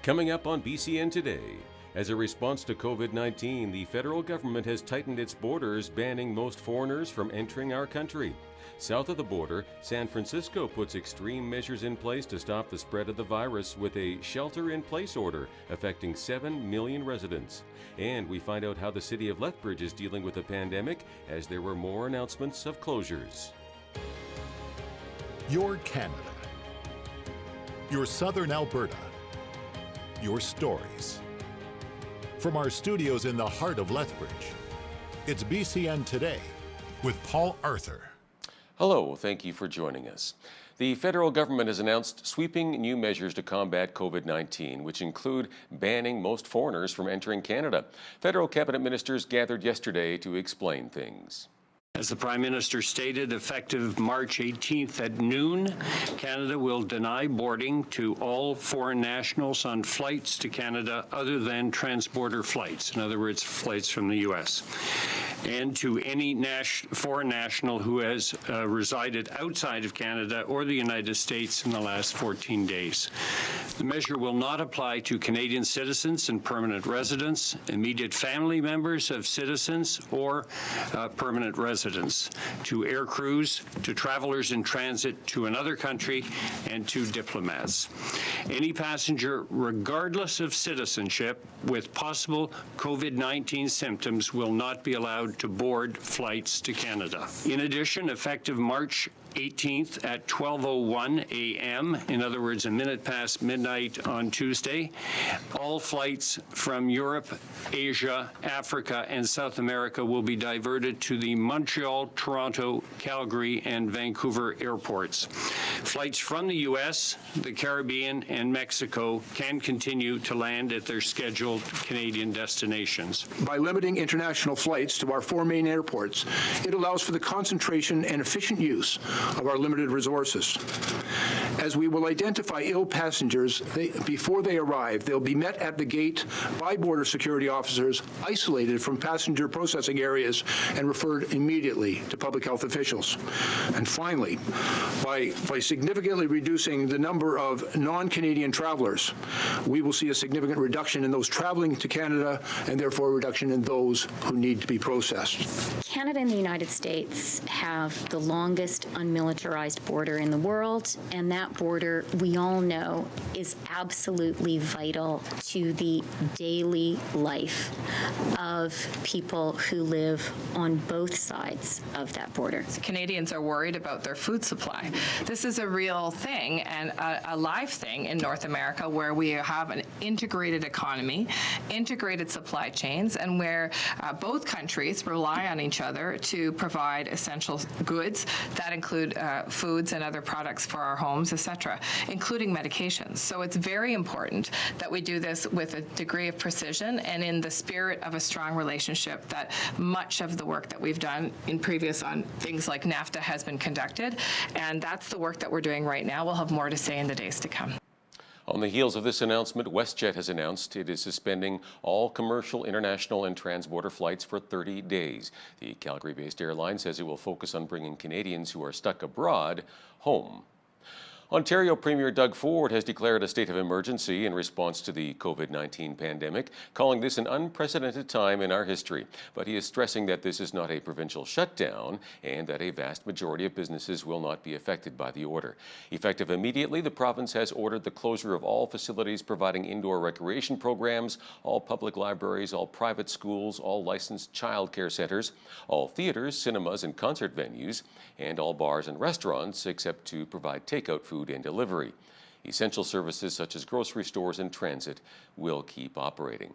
Coming up on BCN today, as a response to COVID-19, the federal government has tightened its borders, banning most foreigners from entering our country. South of the border, San Francisco puts extreme measures in place to stop the spread of the virus with a shelter-in-place order affecting 7 million residents. And we find out how the city of Lethbridge is dealing with the pandemic as there were more announcements of closures. Your Canada. Your Southern Alberta. Your stories. From our studios in the heart of Lethbridge, it's BCN Today with Paul Arthur. Hello, thank you for joining us. The federal government has announced sweeping new measures to combat COVID-19, which include banning most foreigners from entering Canada. Federal cabinet ministers gathered yesterday to explain things. As the Prime Minister stated, effective March 18th at noon, Canada will deny boarding to all foreign nationals on flights to Canada other than transborder flights, in other words, flights from the U.S., and to any foreign national who has resided outside of Canada or the United States in the last 14 days. The measure will not apply to Canadian citizens and permanent residents, immediate family members of citizens, or permanent residents, to air crews, to travelers in transit to another country, and to diplomats. Any passenger, regardless of citizenship, with possible COVID-19 symptoms will not be allowed to board flights to Canada. In addition, effective March 18th at 12:01 a.m., in other words, a minute past midnight on Tuesday, all flights from Europe, Asia, Africa, and South America will be diverted to the Montreal, Toronto, Calgary, and Vancouver airports. Flights from the U.S., the Caribbean, and Mexico can continue to land at their scheduled Canadian destinations. By limiting international flights to our four main airports, it allows for the concentration and efficient use of our limited resources. As we will identify ill passengers before they arrive, they'll be met at the gate by border security officers, isolated from passenger processing areas, and referred immediately to public health officials. And finally, by significantly reducing the number of non-Canadian travelers, we will see a significant reduction in those traveling to Canada and therefore a reduction in those who need to be processed. Canada and the United States have the longest unmilitarized border in the world, and that border, we all know, is absolutely vital to the daily life of people who live on both sides of that border. Canadians are worried about their food supply. This is a real thing and a live thing in North America, where we have an integrated economy, integrated supply chains, and where both countries rely on each other to provide essential goods that include foods and other products for our homes, etc., including medications. So it's very important that we do this with a degree of precision and in the spirit of a strong relationship that much of the work that we've done in previous on things like NAFTA has been conducted, and that's the work that we're doing right now. We'll have more to say in the days to come. On the heels of this announcement, WestJet has announced it is suspending all commercial, international, and transborder flights for 30 days. The Calgary-based airline says it will focus on bringing Canadians who are stuck abroad home. Ontario Premier Doug Ford has declared a state of emergency in response to the COVID-19 pandemic, calling this an unprecedented time in our history. But he is stressing that this is not a provincial shutdown and that a vast majority of businesses will not be affected by the order. Effective immediately, the province has ordered the closure of all facilities providing indoor recreation programs, all public libraries, all private schools, all licensed child care centers, all theaters, cinemas, and concert venues, and all bars and restaurants except to provide takeout food and delivery. Essential services such as grocery stores and transit will keep operating.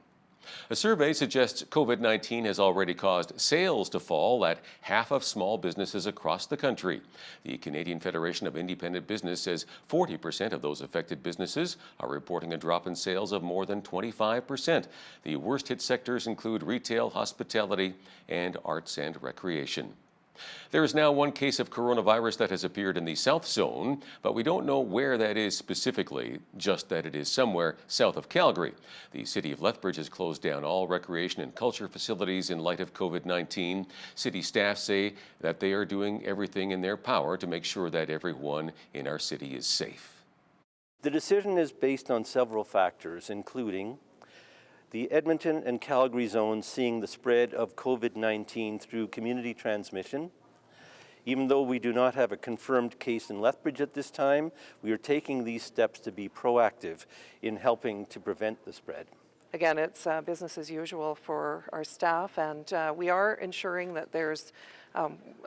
A survey suggests COVID-19 has already caused sales to fall at half of small businesses across the country. The Canadian Federation of Independent Business says 40% of those affected businesses are reporting a drop in sales of more than 25%. The worst hit sectors include retail, hospitality, and arts and recreation. There is now one case of coronavirus that has appeared in the South Zone, but we don't know where that is specifically, just that it is somewhere south of Calgary. The city of Lethbridge has closed down all recreation and culture facilities in light of COVID-19. City staff say that they are doing everything in their power to make sure that everyone in our city is safe. The decision is based on several factors, including the Edmonton and Calgary zones seeing the spread of COVID-19 through community transmission. Even though we do not have a confirmed case in Lethbridge at this time, we are taking these steps to be proactive in helping to prevent the spread. Again, it's business as usual for our staff, and we are ensuring that there's,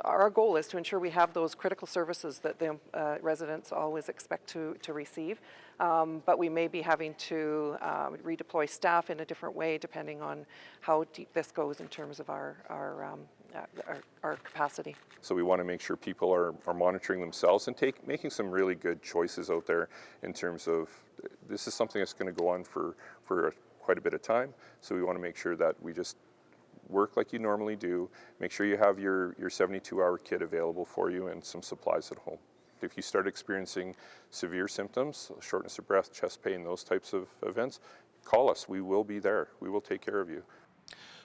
our goal is to ensure we have those critical services that the residents always expect to receive. But we may be having to redeploy staff in a different way depending on how deep this goes in terms of our capacity. So we want to make sure people are monitoring themselves and making some really good choices out there in terms of this is something that's going to go on for quite a bit of time. So we want to make sure that we just work like you normally do. Make sure you have your 72-hour kit available for you and some supplies at home. If you start experiencing severe symptoms, shortness of breath, chest pain, those types of events, call us. We will be there. We will take care of you.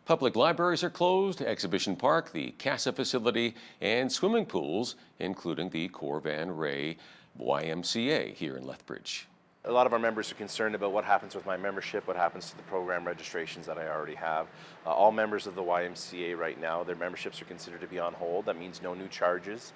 Public libraries are closed, Exhibition Park, the CASA facility, and swimming pools, including the Corvan Ray YMCA here in Lethbridge. A lot of our members are concerned about what happens with my membership, what happens to the program registrations that I already have. All members of the YMCA right now, their memberships are considered to be on hold. That means no new charges.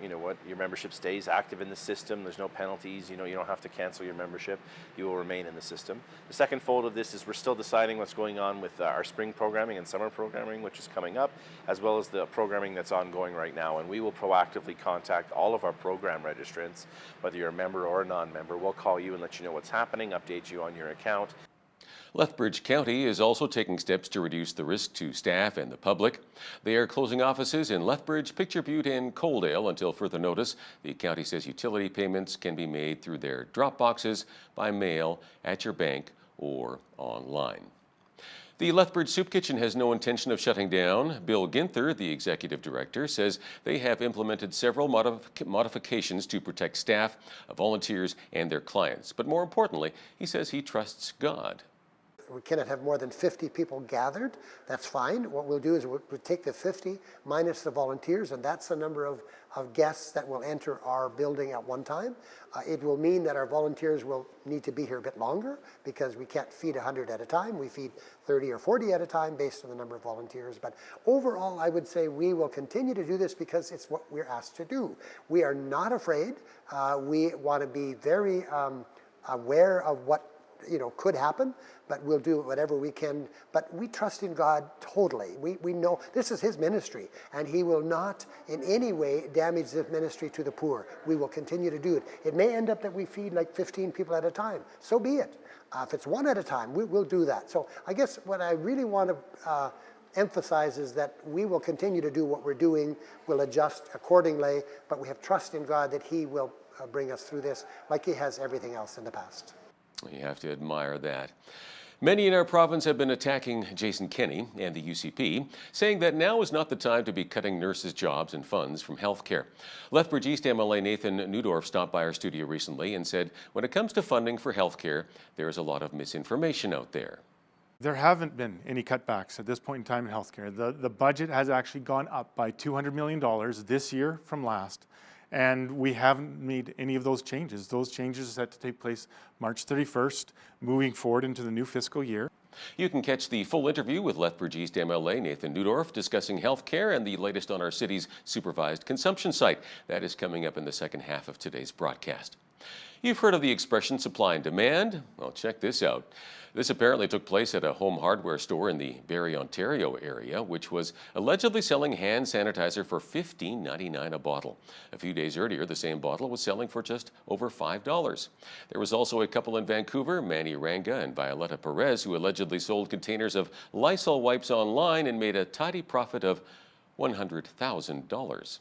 You know what, your membership stays active in the system. There's no penalties. You know, you don't have to cancel your membership. You will remain in the system. The second fold of this is we're still deciding what's going on with our spring programming and summer programming, which is coming up, as well as the programming that's ongoing right now. And we will proactively contact all of our program registrants, whether you're a member or a non-member. We'll call you and let you know what's happening, update you on your account. Lethbridge County is also taking steps to reduce the risk to staff and the public. They are closing offices in Lethbridge, Picture Butte, and Coaldale until further notice. The county says utility payments can be made through their drop boxes, by mail, at your bank, or online. The Lethbridge Soup Kitchen has no intention of shutting down. Bill Ginther, the executive director, says they have implemented several modifications to protect staff, volunteers, and their clients. But more importantly, he says he trusts God. We cannot have more than 50 people gathered. That's fine. What we'll do is we'll take the 50 minus the volunteers, and that's the number of guests that will enter our building at one time. It will mean that our volunteers will need to be here a bit longer because we can't feed 100 at a time. We feed 30 or 40 at a time based on the number of volunteers. But overall, I would say we will continue to do this because it's what we're asked to do. We are not afraid. We want to be very aware of what could happen, but we'll do whatever we can. But we trust in God totally. We know this is His ministry, and He will not in any way damage this ministry to the poor. We will continue to do it. It may end up that we feed like 15 people at a time. So be it. If it's one at a time, we'll do that. So I guess what I really want to emphasize is that we will continue to do what we're doing. We'll adjust accordingly, but we have trust in God that He will bring us through this like He has everything else in the past. You have to admire that. Many in our province have been attacking Jason Kenney and the UCP, saying that now is not the time to be cutting nurses' jobs and funds from healthcare. Lethbridge East MLA Nathan Newdorf stopped by our studio recently and said when it comes to funding for healthcare, there is a lot of misinformation out there. There haven't been any cutbacks at this point in time in healthcare. The budget has actually gone up by $200 million this year from last. And we haven't made any of those changes. Those changes are set to take place March 31st, moving forward into the new fiscal year. You can catch the full interview with Lethbridge East MLA Nathan Newdorf discussing health care and the latest on our city's supervised consumption site. That is coming up in the second half of today's broadcast. You've heard of the expression supply and demand? Well, check this out. This apparently took place at a home hardware store in the Barrie, Ontario area, which was allegedly selling hand sanitizer for $15.99 a bottle. A few days earlier, the same bottle was selling for just over $5. There was also a couple in Vancouver, Manny Ranga and Violetta Perez, who allegedly sold containers of Lysol wipes online and made a tidy profit of $100,000.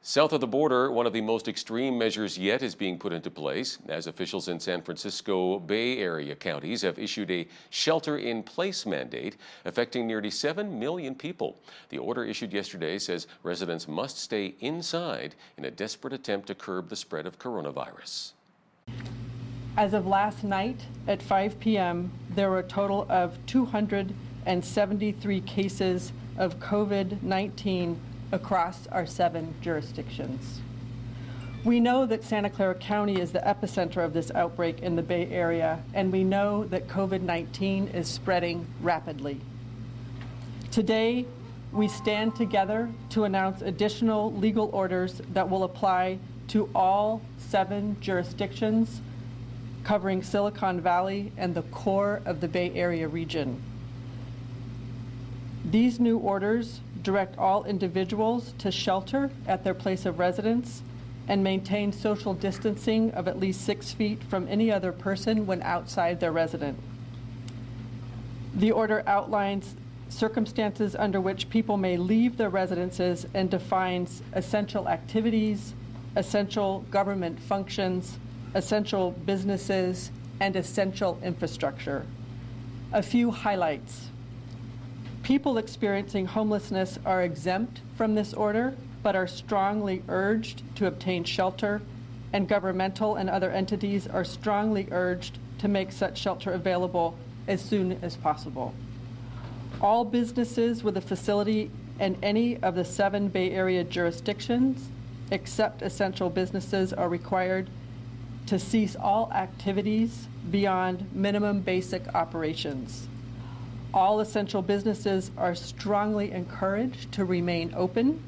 South of the border, one of the most extreme measures yet is being put into place as officials in San Francisco Bay Area counties have issued a shelter-in-place mandate affecting nearly 7 million people. The order issued yesterday says residents must stay inside in a desperate attempt to curb the spread of coronavirus. As of last night at 5 p.m., there were a total of 273 cases of COVID-19 across our 7 jurisdictions. We know that Santa Clara County is the epicenter of this outbreak in the Bay Area, and we know that COVID-19 is spreading rapidly. Today, we stand together to announce additional legal orders that will apply to all 7 jurisdictions covering Silicon Valley and the core of the Bay Area region. These new orders direct all individuals to shelter at their place of residence and maintain social distancing of at least 6 feet from any other person when outside their residence. The order outlines circumstances under which people may leave their residences and defines essential activities, essential government functions, essential businesses, and essential infrastructure. A few highlights. People experiencing homelessness are exempt from this order, but are strongly urged to obtain shelter, and governmental and other entities are strongly urged to make such shelter available as soon as possible. All businesses with a facility in any of the 7 Bay Area jurisdictions, except essential businesses, are required to cease all activities beyond minimum basic operations. All essential businesses are strongly encouraged to remain open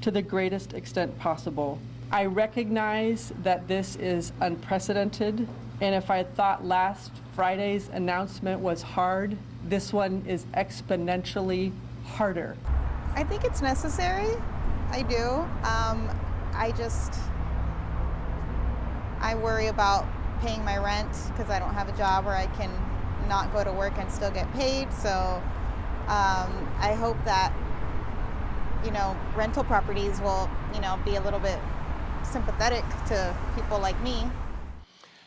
to the greatest extent possible. I recognize that this is unprecedented, and if I thought last Friday's announcement was hard, this one is exponentially harder. I think it's necessary. I do. I worry about paying my rent because I don't have a job where I can not go to work and still get paid. So I hope that, rental properties will, be a little bit sympathetic to people like me.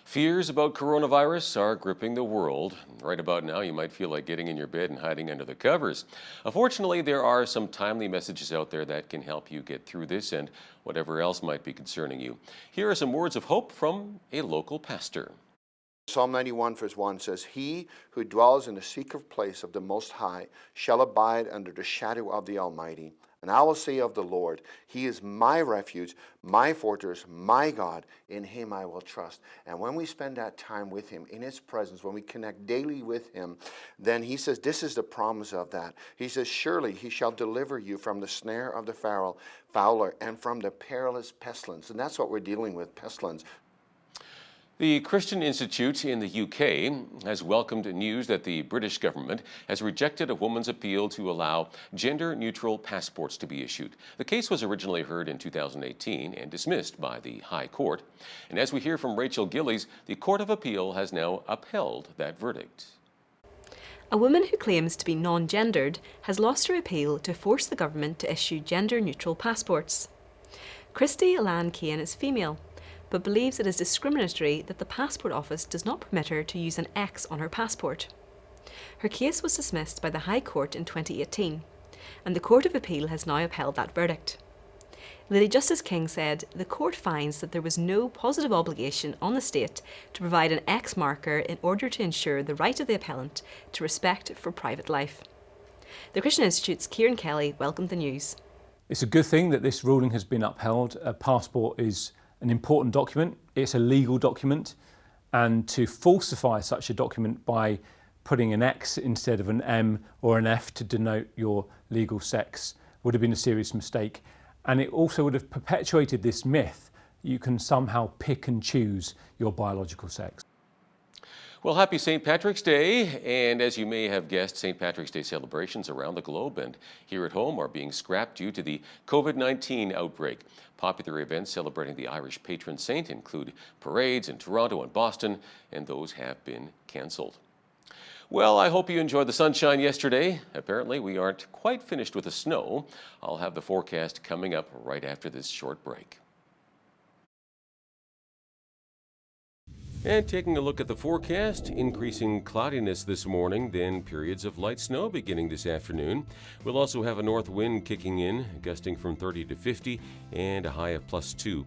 Fears about coronavirus are gripping the world. Right about now, you might feel like getting in your bed and hiding under the covers. Unfortunately, there are some timely messages out there that can help you get through this and whatever else might be concerning you. Here are some words of hope from a local pastor. Psalm 91 verse 1 says, "He who dwells in the secret place of the Most High shall abide under the shadow of the Almighty. And I will say of the Lord, He is my refuge, my fortress, my God. In Him I will trust." And when we spend that time with Him, in His presence, when we connect daily with Him, then He says, this is the promise of that. He says, "Surely He shall deliver you from the snare of the fowler and from the perilous pestilence." And that's what we're dealing with, pestilence. The Christian Institute in the UK has welcomed news that the British government has rejected a woman's appeal to allow gender-neutral passports to be issued. The case was originally heard in 2018 and dismissed by the High Court. And as we hear from Rachel Gillies, the Court of Appeal has now upheld that verdict. A woman who claims to be non-gendered has lost her appeal to force the government to issue gender-neutral passports. Christy Alan Kane is female, but believes it is discriminatory that the Passport Office does not permit her to use an X on her passport. Her case was dismissed by the High Court in 2018, and the Court of Appeal has now upheld that verdict. Lady Justice King said the court finds that there was no positive obligation on the state to provide an X marker in order to ensure the right of the appellant to respect for private life. The Christian Institute's Kieran Kelly welcomed the news. It's a good thing that this ruling has been upheld. A passport is an important document, it's a legal document, and to falsify such a document by putting an X instead of an M or an F to denote your legal sex would have been a serious mistake. And it also would have perpetuated this myth you can somehow pick and choose your biological sex. Well, happy St. Patrick's Day, and as you may have guessed, St. Patrick's Day celebrations around the globe and here at home are being scrapped due to the COVID-19 outbreak. Popular events celebrating the Irish patron saint include parades in Toronto and Boston, and those have been cancelled. Well, I hope you enjoyed the sunshine yesterday. Apparently, we aren't quite finished with the snow. I'll have the forecast coming up right after this short break. And taking a look at the forecast, increasing cloudiness this morning, then periods of light snow beginning this afternoon. We'll also have a north wind kicking in, gusting from 30 to 50 and a high of +2.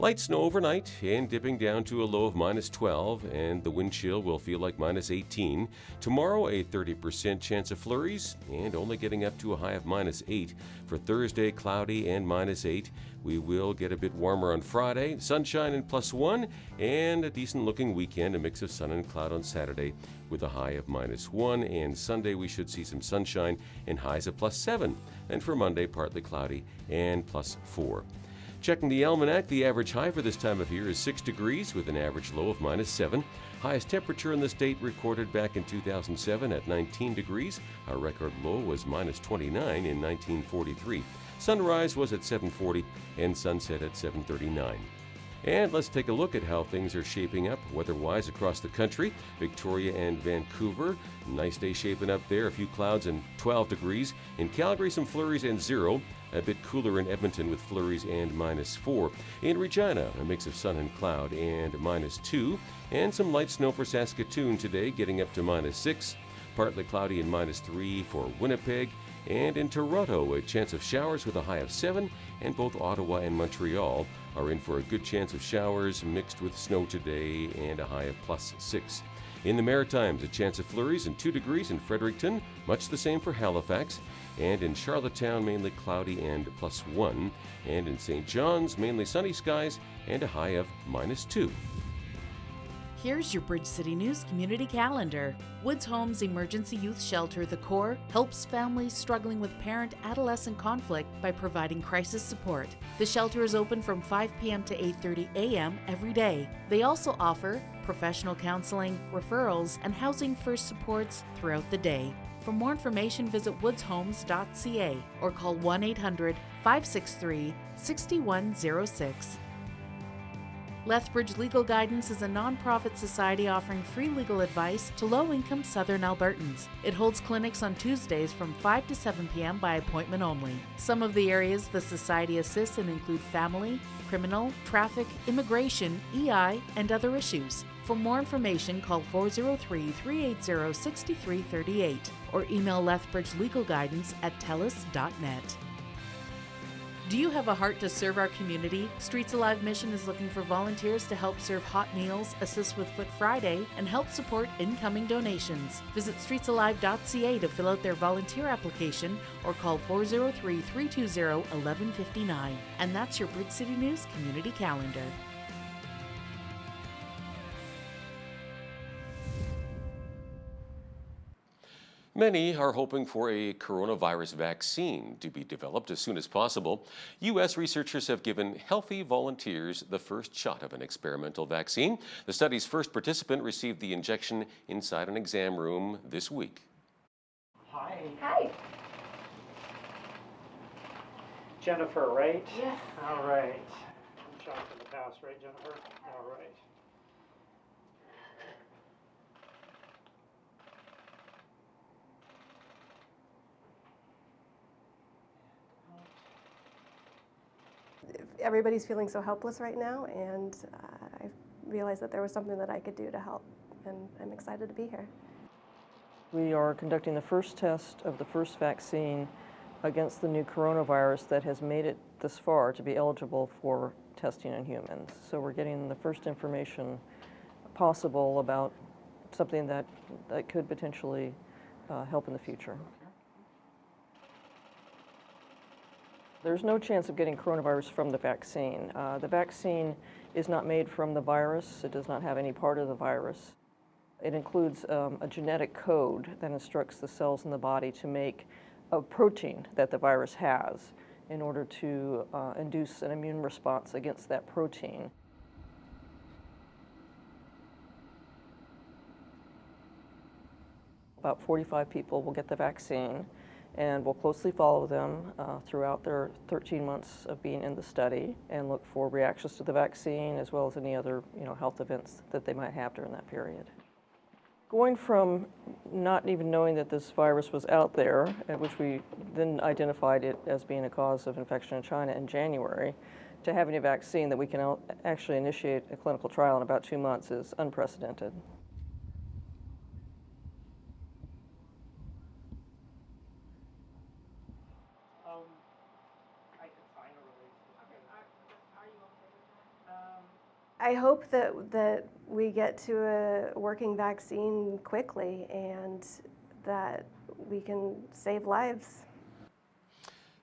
Light snow overnight and dipping down to a low of -12, and the wind chill will feel like -18. Tomorrow, a 30% chance of flurries and only getting up to a high of -8. For Thursday, cloudy and -8. We will get a bit warmer on Friday, sunshine and +1, and a decent looking weekend, a mix of sun and cloud on Saturday with a high of -1, and Sunday we should see some sunshine and highs of +7. And for Monday, partly cloudy and +4. Checking the almanac, the average high for this time of year is 6 degrees with an average low of -7. Highest temperature in the state recorded back in 2007 at 19 degrees. Our record low was -29 in 1943. Sunrise was at 7:40 and sunset at 7:39. And let's take a look at how things are shaping up weather-wise across the country. Victoria and Vancouver, nice day shaping up there. A few clouds and 12 degrees. In Calgary, some flurries and 0. A bit cooler in Edmonton with flurries and -4. In Regina, a mix of sun and cloud and -2. And some light snow for Saskatoon today, getting up to -6. Partly cloudy and -3 for Winnipeg. And in Toronto, a chance of showers with a high of 7. And both Ottawa and Montreal are in for a good chance of showers mixed with snow today and a high of +6. In the Maritimes, a chance of flurries and 2 degrees in Fredericton, much the same for Halifax. And in Charlottetown, mainly cloudy and +1. And in St. John's, mainly sunny skies and a high of -2. Here's your Bridge City News Community Calendar. Woods Homes Emergency Youth Shelter, The Core, helps families struggling with parent-adolescent conflict by providing crisis support. The shelter is open from 5 p.m. to 8:30 a.m. every day. They also offer professional counseling, referrals, and housing first supports throughout the day. For more information, visit woodshomes.ca or call 1-800-563-6106. Lethbridge Legal Guidance is a non-profit society offering free legal advice to low-income Southern Albertans. It holds clinics on Tuesdays from 5 to 7 p.m. by appointment only. Some of the areas the society assists in include family, criminal, traffic, immigration, EI, and other issues. For more information, call 403-380-6338 or email Lethbridge Legal Guidance at telus.net. Do you have a heart to serve our community? Streets Alive Mission is looking for volunteers to help serve hot meals, assist with Foot Friday, and help support incoming donations. Visit streetsalive.ca to fill out their volunteer application or call 403-320-1159. And that's your Bridge City News Community Calendar. Many are hoping for a coronavirus vaccine to be developed as soon as possible. U.S. researchers have given healthy volunteers the first shot of an experimental vaccine. The study's first participant received the injection inside an exam room this week. Hi. Hi. Jennifer, right? Yes. All right. I'm shot in the past, right, Jennifer? All right. Everybody's feeling so helpless right now, and I realized that there was something that I could do to help, and I'm excited to be here. We are conducting the first test of the first vaccine against the new coronavirus that has made it this far to be eligible for testing in humans. So we're getting the first information possible about something that could potentially help in the future. There's no chance of getting coronavirus from the vaccine. The vaccine is not made from the virus. It does not have any part of the virus. It includes a genetic code that instructs the cells in the body to make a protein that the virus has in order to induce an immune response against that protein. About 45 people will get the vaccine, and we'll closely follow them throughout their 13 months of being in the study and look for reactions to the vaccine as well as any other health events that they might have during that period. Going from not even knowing that this virus was out there, which we then identified it as being a cause of infection in China in January, to having a vaccine that we can actually initiate a clinical trial in about 2 months is unprecedented. I hope that we get to a working vaccine quickly and that we can save lives.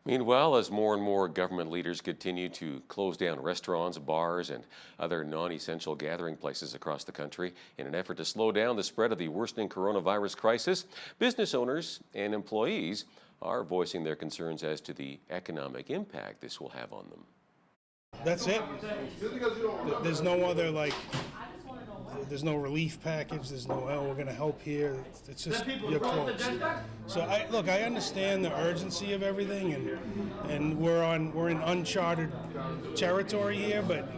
Meanwhile, as more and more government leaders continue to close down restaurants, bars, and other non-essential gathering places across the country in an effort to slow down the spread of the worsening coronavirus crisis, business owners and employees are voicing their concerns as to the economic impact this will have on them. That's it. There's no other, there's no relief package. There's no, we're going to help here. It's just, you're closed. So I understand the urgency of everything, and we're in uncharted territory here, but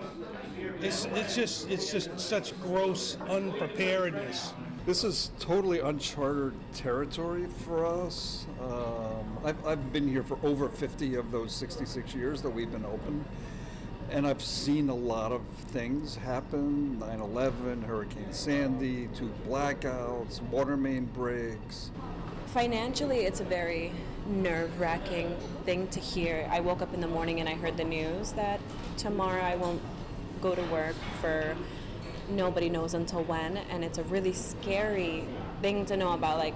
it's just such gross unpreparedness. This is totally uncharted territory for us. I've been here for over 50 of those 66 years that we've been open. And I've seen a lot of things happen, 9/11, Hurricane Sandy, 2 blackouts, water main breaks. Financially, it's a very nerve-wracking thing to hear. I woke up in the morning and I heard the news that tomorrow I won't go to work for nobody knows until when, and it's a really scary thing to know about,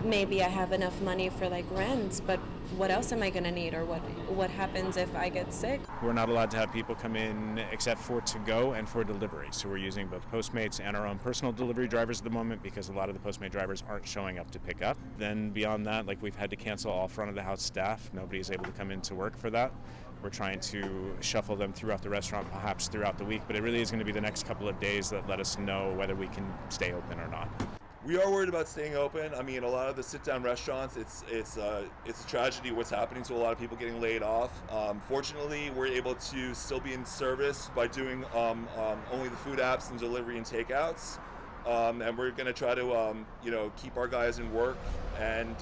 maybe I have enough money for rent, but what else am I going to need, or what happens if I get sick? We're not allowed to have people come in except for to-go and for delivery. So we're using both Postmates and our own personal delivery drivers at the moment because a lot of the Postmate drivers aren't showing up to pick up. Then beyond that, we've had to cancel all front-of-the-house staff. Nobody's able to come in to work for that. We're trying to shuffle them throughout the restaurant, perhaps throughout the week, but it really is going to be the next couple of days that let us know whether we can stay open or not. We are worried about staying open. I mean, a lot of the sit-down restaurants, it's a tragedy what's happening to a lot of people getting laid off. Fortunately, we're able to still be in service by doing only the food apps and delivery and takeouts. And we're going to try to keep our guys in work and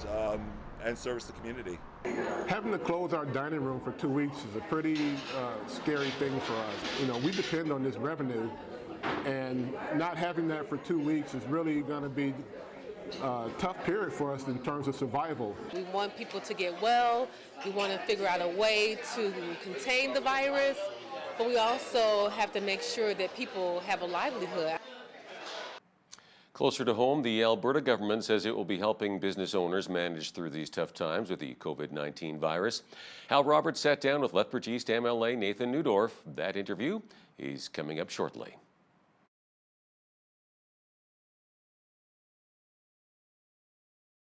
service the community. Having to close our dining room for 2 weeks is a pretty scary thing for us. We depend on this revenue. And not having that for 2 weeks is really going to be a tough period for us in terms of survival. We want people to get well. We want to figure out a way to contain the virus, but we also have to make sure that people have a livelihood. Closer to home, the Alberta government says it will be helping business owners manage through these tough times with the COVID-19 virus. Hal Roberts sat down with Lethbridge East MLA Nathan Neudorf. That interview is coming up shortly.